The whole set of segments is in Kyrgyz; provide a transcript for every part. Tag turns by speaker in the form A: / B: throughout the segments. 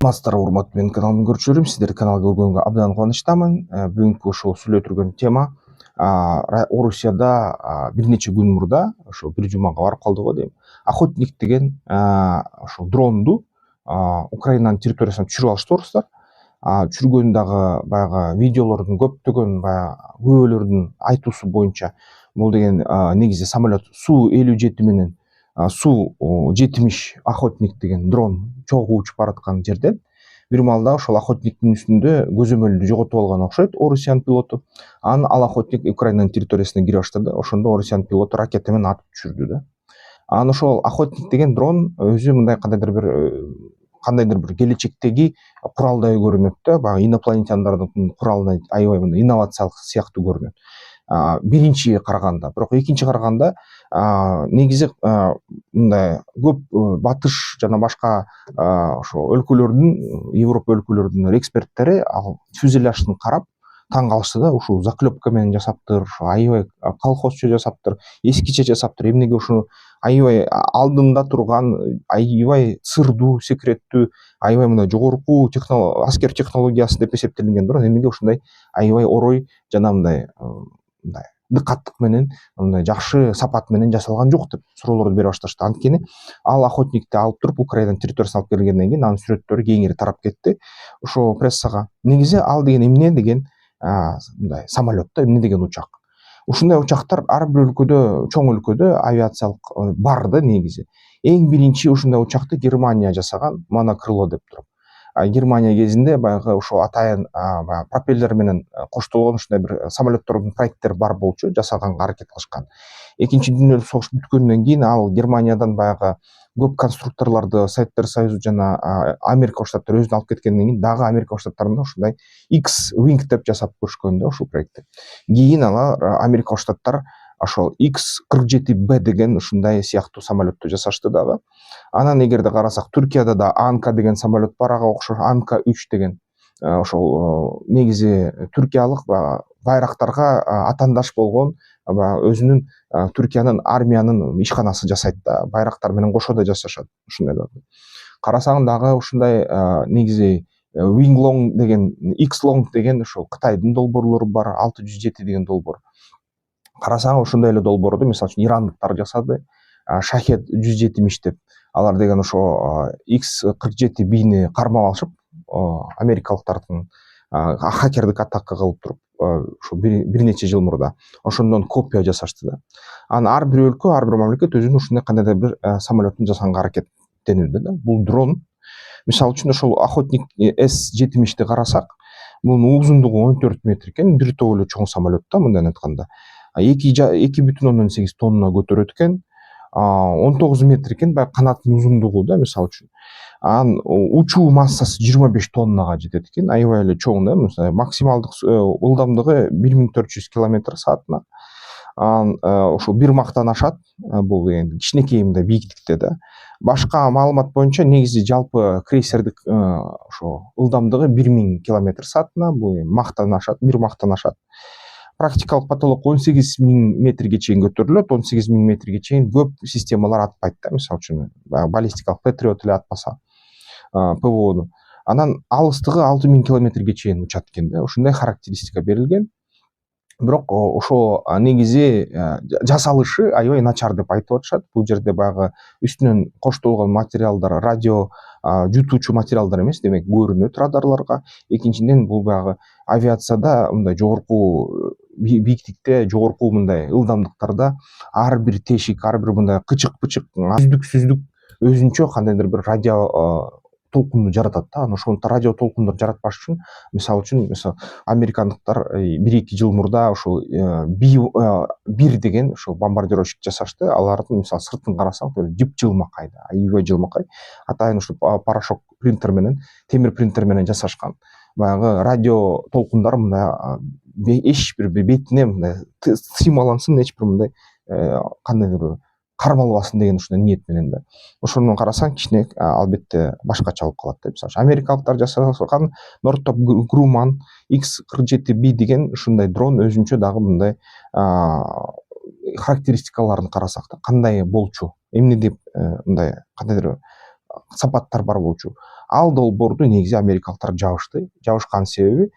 A: Саламатсыздарбы урматтуу менин каналымдын көрүүчүлөрүм, сиздерди каналга көргөнгө абдан кубанычтамын. Бүгүнкү ошол сүйлөй турган тема Орусияда бир нече күн мурда, ошо бир жумага барып калды го дейм. Охотник деген ошол дронду Украинанын территориясына түшүрүп алышты орустар. Түшүргөн дагы баягы видеолордун көптөгөн баягы күбөлөрдүн айтуусу боюнча бул деген негизи самолет Су-57 менен Су-70 охотник деген дрон чогуу учуп бараткан жерден бир маалда ошол охотниктин үстүндө көзөмөлдү жоготуп алган окшойт Орусиянын пилоту. Анан ал охотник Украинанын территориясына кире баштады. Ошондо Орусиянын пилоту ракета менен атып түшүрдү да. Анан ошол охотник деген дрон өзү мындай кандайдыр бир келечектеги куралдай көрүнөт да, баягы инопланетяндардын куралына аябай мындай инновациялык сыяктуу көрүнөт. Биринчиге караганда, бирок экинчи караганда негизи мындай көп батыш жана башка ошо өлкөлөрдүн, Европа өлкөлөрүнүн эксперттери ал фюзеляжын карап таң калышты да. Ушул заклепка менен жасаптыр, аябай колхозчо жасаптыр, эскиче жасаптыр. Эмнеге ушуну аябай алдында турган, аябай сырдуу, секреттүү, аябай мындай жогорку аскер технологиясы деп эсептелинген дрон эмнеге ушундай аябай орой жана мындай дыкаттык менен, мындай жакшы сапат менен жасалган жок деп суроолорду бере башташты. Анткени ал охотникти алып туруп Украинанын территориясына алып келгенден кийин анын сүрөттөрү кеңири тарап кетти ошо прессага. Негизи ал деген эмне деген мындай самолет да, эмне деген учак. Ушундай учактар ар бир өлкөдө, чоң өлкөдө авиациялык бар да негизи. Эң биринчи ушундай учакты Германия жасаган, монокрыло деп туруп. Германия кезинде баягы ошол атайын баягы пропеллер менен коштолгон ушундай бир самолеттордун проекттери бар болчу, жасаганга аракет кылышкан. Экинчи дүйнөлүк согуш бүткөндөн кийин ал Германиядан баягы көп конструкторлорду Советтер Союзу жана Америка Коңшу Штаттары өзүнө алып кеткенден кийин дагы Америка Коңшу Штаттарында ушундай X-Wing деп жасап көрүшкөн да ушул проектти. Кийин алар Америка Коңшу Штаттар ошол X-47B деген ушундай сыяктуу самолетту жасашты дагы. Анан эгерде карасак, Түркияда да Анка деген самолет бар, ага окшош Анка-3 деген. Ошол негизи түркиялык байрактарга атаандаш болгон өзүнүн Түркиянын армиянын ишканасы жасайт да, байрактар менен кошо да жасашат ушундайларды. Карасаң дагы ушундай негизи Winglong деген, X-Long деген ошол Кытайдын долбоорлору бар, 607 деген долбоор. Карасаң ошондой эле долбоорду мисалы үчүн ирандыктар жасады, Шахед 170 деп. Алар деген ошо X-47B'ни кармап алышып, америкалыктардын хакердик атака кылып туруп, ошо бир нече жыл мурда ошондон копия жасашты да. Анан ар бир өлкө, ар бир мамлекет өзүнүн ушундай кандайдыр бир самолеттин жасаганга аракеттенүүдө да. Бул дрон, мисалы үчүн ошол охотник С-70ти карасак, мунун узундугу 14 метр экен, бир топ эле чоң самолет да, мындайын айтканда. 2,8 тонна көтөрөт экен, 19 метр экен баягы канаттын узундугу да, мисалы үчүн. Анан учуу массасы 25 тоннага жетет экен, аябай эле чоң да. Мисалы максималдык ылдамдыгы 1400 км саатына. Анан ошол бир мактан ашат, бул эми кичинекей мындай бийиктикте да. Башка маалымат боюнча негизи жалпы крейсердик ошо ылдамдыгы 1000 км саатына, бул мактан ашат, бир мактан ашат. Практикалык потолок 18.000 метрге чейин көтөрүлөт, 18.000 метрге чейин көп системалар атпайт да, мисалы үчүн баллистикалык Патриот эле атпаса ПВОду. Анан алыстыгы 6000 километрге чейин учат экен да, ушундай характеристика берилген. Бирок ошо негизи жасалышы аябай начар деп айтып атышат. Бул жерде баягы үстүнөн коштолгон материалдар радио жутуучу материалдар эмес, демек көрүнөт радарларга. Экинчиден бул баягы авиацияда мындай жогорку бийиктикте, жогорку мындай ылдамдыктарда ар бир тешик, ар бир мындай кычык-пычык, сүздүк өзүнчө кандайдыр бир радио толкунду жаратат да. Анан ошондо радио толкундорду жаратпаш үчүн, мисалы үчүн, американдыктар 1-2 жыл мурда ошол B-1 деген ошол бомбардировщик жасашты. Алардын мисалы сыртын карасаң, жып жылмакай да, аябай жылмакай. Атайын ушул порошок принтер менен, темир принтер менен жасашкан. Баягы радио толкундар мындай эч бир бетине мындай сыймалансын, эч бир мындай кандайдыр кармалбасын деген ушундай ниет менен да. Ошондон карасаң кичине албетте башкача болуп калат да. Мисалы америкалыктар жасаган Northrop Grumman X-47B деген ушундай дрон өзүнчө дагы мындай характеристикаларын карасак да, кандай болчу, эмне деп мындай кандайдыр сапаттар бар болчу. Ал долбоорду негизи америкалыктар жабышты. Жабышкан себеби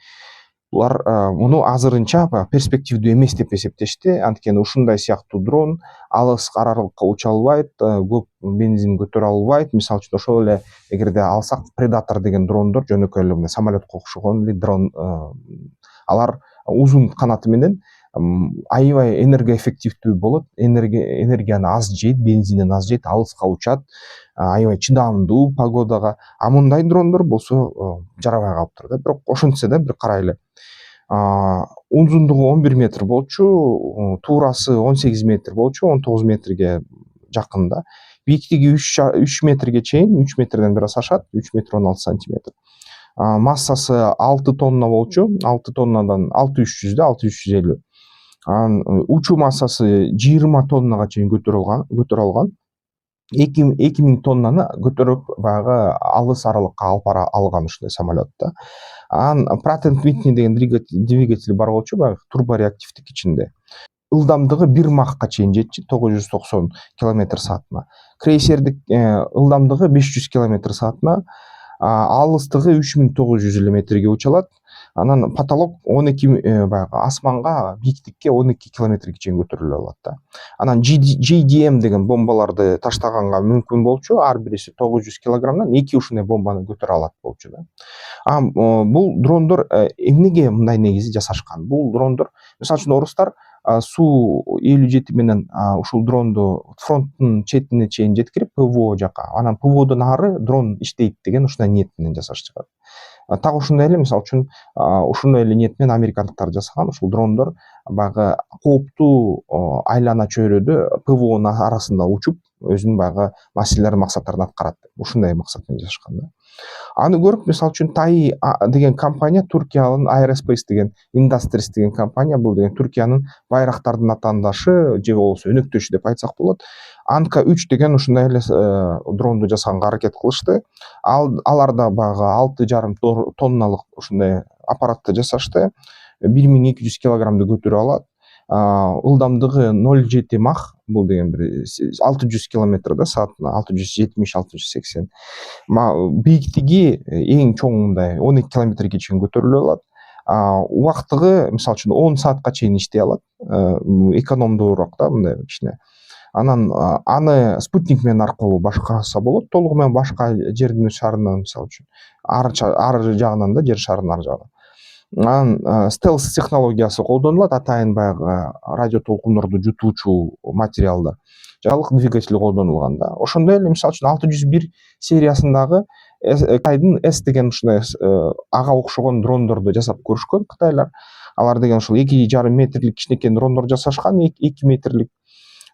A: булар муну азырынча перспективдүү эмес деп эсептешти. Анткени ушундай сыяктуу дрон алыс аралыкка уча албайт, көп бензин көтөрө албайт. Мисалы үчүн ошол эле эгерде алсак Predator деген дрондор жөнөкөй эле мындай самолетко окшогон эле дрон, алар узун канаты менен аябай энергоэффективдүү болот, энергияны аз жейт, бензинден аз жейт, алыска учат, аябай чыдамдуу погодага. А мындай дрондор болсо жарабай калыптыр да. Бирок ошентсе да бир карайлы. Узундугу 11 метр болчу, туурасы 18 метр болчу, 19 метрге жакын да. Бийиктиги 3 метрге чейин, 3 метрден бир аз ашат, 3 метр 16 сантиметр. Массасы 6 тонна болчу, 6 тоннадан 6300 да, 6350. Анын учуу массасы 20 тоннага чейин көтөрө алган. 2000 тоннаны көтөрүп баягы алыс аралыкка алып бара алган ушундай самолет да. Анын Pratt & Whitney деген двигатели бар болчу, баягы турбореактивдик ичинде. Ылдамдыгы 1 махка чейин жетчү, 990 км саатына. Крейсердик ылдамдыгы 500 км саатына, алыстыгы 3900 метрге уча алат. Анан потолок 12 баягы асманга, бийиктикке 12 километрге чейин көтөрүлө алат да. Анан JDM деген бомбаларды таштаганга мүмкүн болчу. Ар бириси 900 килограммдан 2 ушундай бомбаны көтөрө алат болчу да. Бул дрондор эмнеге мындай негизи жасашкан? Бул дрондор, мисалы үчүн орустар Су-57 менен ушул дронду фронттун четине чейин жеткирип, ПВО жака, анан ПВОдон ары дрон иштейт деген ушундай ниет менен жасашчу. Так ошондой эле, мисалы үчүн ушундай эле ниет менен америкалыктар жасаган. Ушул дрондор баягы кооптуу айлана чөйрөдө ПВОнун арасында учуп, өзүнүн баягы маселелерин, максаттарын аткарат. Ушундай максат менен жасашкан да. Аны көрүп, мисалы үчүн TAI деген компания, Түркиянын Aerospace деген, Industries деген компания, бул деген Түркиянын байрактардын атаандашы же болбосо өнөктөшү деп айтсак болот. Анка 3 деген ушундай эле дронду жасаганга аракет кылышты. Аларда баягы 6,5 тонналык ушундай аппаратты жасашты. 1200 килограммды көтөрө алат. Ылдамдыгы 0,7 мах, бул деген бир 600 км да саатына, 670-680. Бийиктиги эң чоң мындай 12 километрге чейин көтөрүлө алат. Убактыгы мисалы үчүн 10 саатка чейин иштей алат. Экономдуураак да мындай кичине. Анан аны спутник менен аркылуу башкарса болот, толугу менен башка жердин шарынан, мисалы үчүн ар жагынан да, жер шарынын ар жагынан. Анан стелс технологиясы колдонулат, атайын баягы радио толкундорду жутуучу материалдар. Жалык двигатели колдонулган да. Ошондой эле мисалы үчүн 601 сериясындагы Кытайдын S деген ушундай ага окшогон дрондорду жасап көрүшкөн кытайлар. Алар деген ушул 2,5 метрлик кичинекей дрондор жасашкан, 2 метрлик.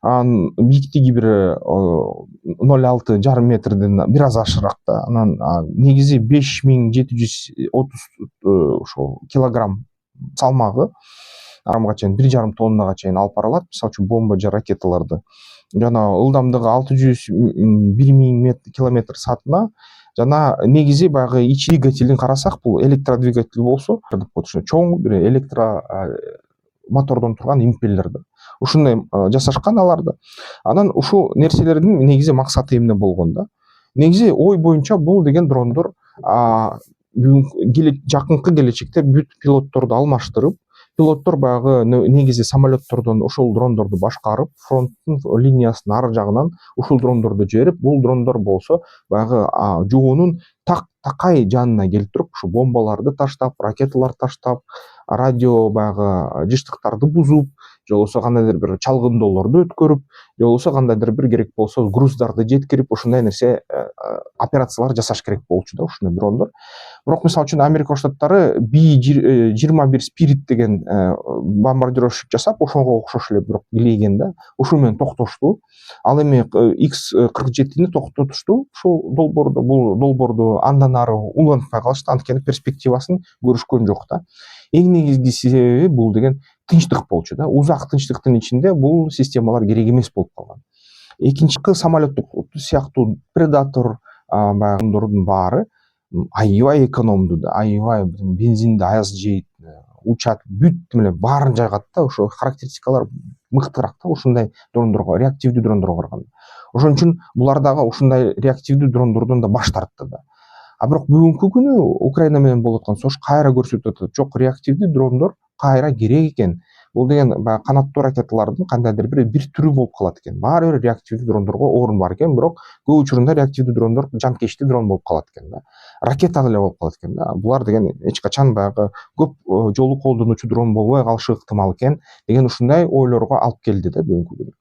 A: Анын бийиктиги бир 0,6 метрден бир аз ашыраак да. Анан негизи 5730 ошол килограмм салмагы, арамга чейин 1,5 тоннага чейин алып бара алат. Мисалы үчүн бомба же ракеталарды. Жана ылдамдыгы 1000 км саатына. Жана негизи баягы ички двигателин карасак, бул электродвигатель болсо, чоң бир электро мотордон турган импеллер да. Ушундай жасашкан аларды. Анан ушул нерселердин негизи максаты эмне болгон да? Негизи ой боюнча бул деген дрондор жакынкы келечекте бүт пилотторду алмаштырып, пилоттор баягы негизи самолеттордон ушул дрондорду башкарып, фронттун линиясынын ар жагынан ушул дрондорду жиберип, бул дрондор болсо баягы жоонун такай жанына келип туруп, ушу бомбаларды таштап, ракеталарды таштап, радио баягы жыштыктарды бузуп, же болбосо кандайдыр бир чалгындоолорду өткөрүп, же болбосо кандайдыр бир керек болсо груздарды жеткирип, ушундай нерсе операциялар жасаш керек болчу да ушундай дрондор. Бирок мисалы үчүн Америка Коштат Штаттары B-21 Spirit деген бомбардировщик жасап, ошого окшош эле бирок илейген да. Ушул менен токтошту. Ал эми X-47-ни токтотушту. Ушул долбоорду, бул долбоорду андан ары улантпай калышты, анткени перспективасын көрүшкөн жок да. Эң негизги себеби бул деген тынчтык болчу да. Узак тынчтыктын ичинде бул системалар керек эмес болуп калган. Экинчи самолеттик сыяктуу Predator баягы баары аябай экономдуу да, аябай бензинди аз жейт, учат, бүт эле баарын жайгат да. Ошо характеристикалар мыктыраак да ушундай дрондорго, реактивдүү дрондорго караганда. Ошон үчүн булар дагы ушундай реактивдүү дрондордон да баш тартты да. А бирок бүгүнкү күнү Украина менен болуп аткан согуш кайра көрсөтүп атат, жок, реактивдүү дрондор кайра керек экен. Бул деген баягы канаттуу ракеталардын кандайдыр бир түрү болуп калат экен. Баары бир реактивдүү дрондорго орун бар экен, бирок көп учурунда реактивдүү дрондор жанкечтүү дрон болуп калат экен да. Ракета эле болуп калат экен да. Булар деген эч качан баягы көп жолу колдонуучу дрон болбой калышы ыктымал экен деген ушундай ойлорго алып келди да бүгүнкү күнү.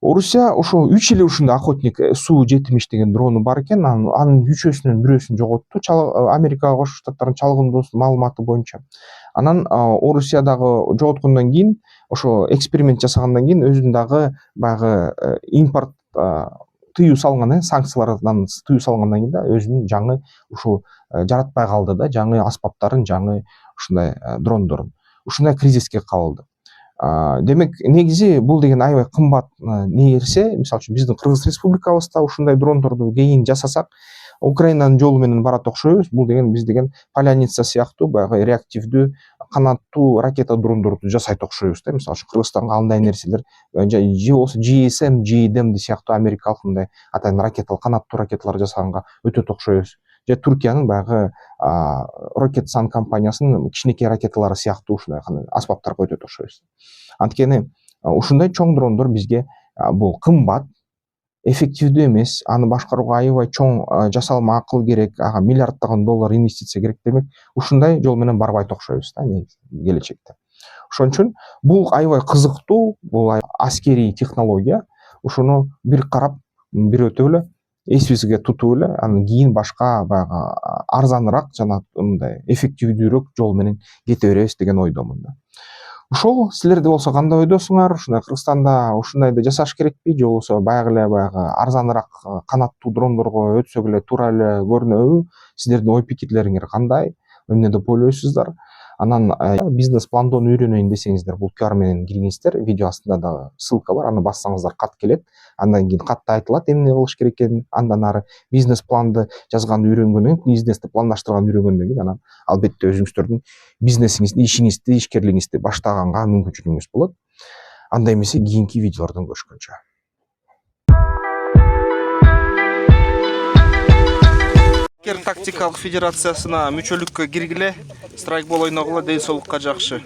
A: Орусия ошо 3 эле ушундай охотник Су-70 деген дрону бар экен. Анын үчөөсүнөн бирөөсүн жоготту. Америка Кошмо Штаттарынын чалгындуу маалыматы боюнча. Анан Орусия дагы жоготкондон кийин, ошо эксперимент жасагандан кийин өзүнүн дагы баягы импорт тыюу салган, санкциялардан тыюу салгандан кийин да өзүнүн жаңы ушу жаратпай калды да, жаңы аспаптарын, жаңы ушундай дрондорун. Ушундай кризиске кабылды. Демек негизи бул деген аябай кымбат нерсе. Мисалы үчүн биздин Кыргыз Республикабызда ушундай дрондорду кийин жасасак, Украинанын жолу менен барат окшойбуз. Бул деген биз деген Поляница сыяктуу баягы реактивдүү канаттуу ракета дрондорду жасайт окшойбуз да. Мисалы үчүн Кыргызстанга андай нерселер же болсо GSM, JDM сыяктуу америкалык мындай атайын ракеталык канаттуу ракеталар жасаганга өтөт окшойбуз. Же Туркиянын баягы Roketsan компаниясынын кичинекей ракеталары сыяктуу ушундай аспаптарга өтөт окшойбуз. Анткени ушундай чоң дрондор бизге бул кымбат, эффективдүү эмес, аны башкарууга аябай чоң жасалма акыл керек, ага миллиарддаган доллар инвестиция керек. Демек ушундай жол менен барбайт окшойбуз да келечекте. Ошон үчүн бул аябай кызыктуу, бул аскерий технология. Ошону бир карап, бир өтүп эле эсибизге тутуп эле, анан кийин башка баягы арзаныраак жана мындай эффективдүүрөөк жол менен кете беребиз деген ойдомун да. Ошол силерде болсо кандай ойдосуңар? Ушундай Кыргызстанда ушундайды жасаш керекпи, же болбосо баягы эле арзаныраак канаттуу дрондорго өтсөк эле туура эле көрүнөбү? Сиздердин ой пикирлериңер кандай? Эмне деп ойлойсуздар? Анан бизнес пландоону үйрөнөйүн десеңиздер, бул QR менен кириңиздер. Видео астында да ссылка бар, аны бассаңыздар кат келет. Андан кийин катта айтылат эмне кылыш керек экенин. Андан ары бизнес планды жазганды үйрөнгөндөн кийин, бизнести пландаштырганды үйрөнгөндөн кийин, анан албетте өзүңүздөрдүн бизнесиңизди, ишиңизди, ишкерлигиңизди баштаганга мүмкүнчүлүгүңүз болот. Анда эмесе кийинки видеолордон көрүшкөнчө. Тактикалык федерациясына мүчөлүккө киргиле, страйкбол ойногула, ден соолукка жакшы.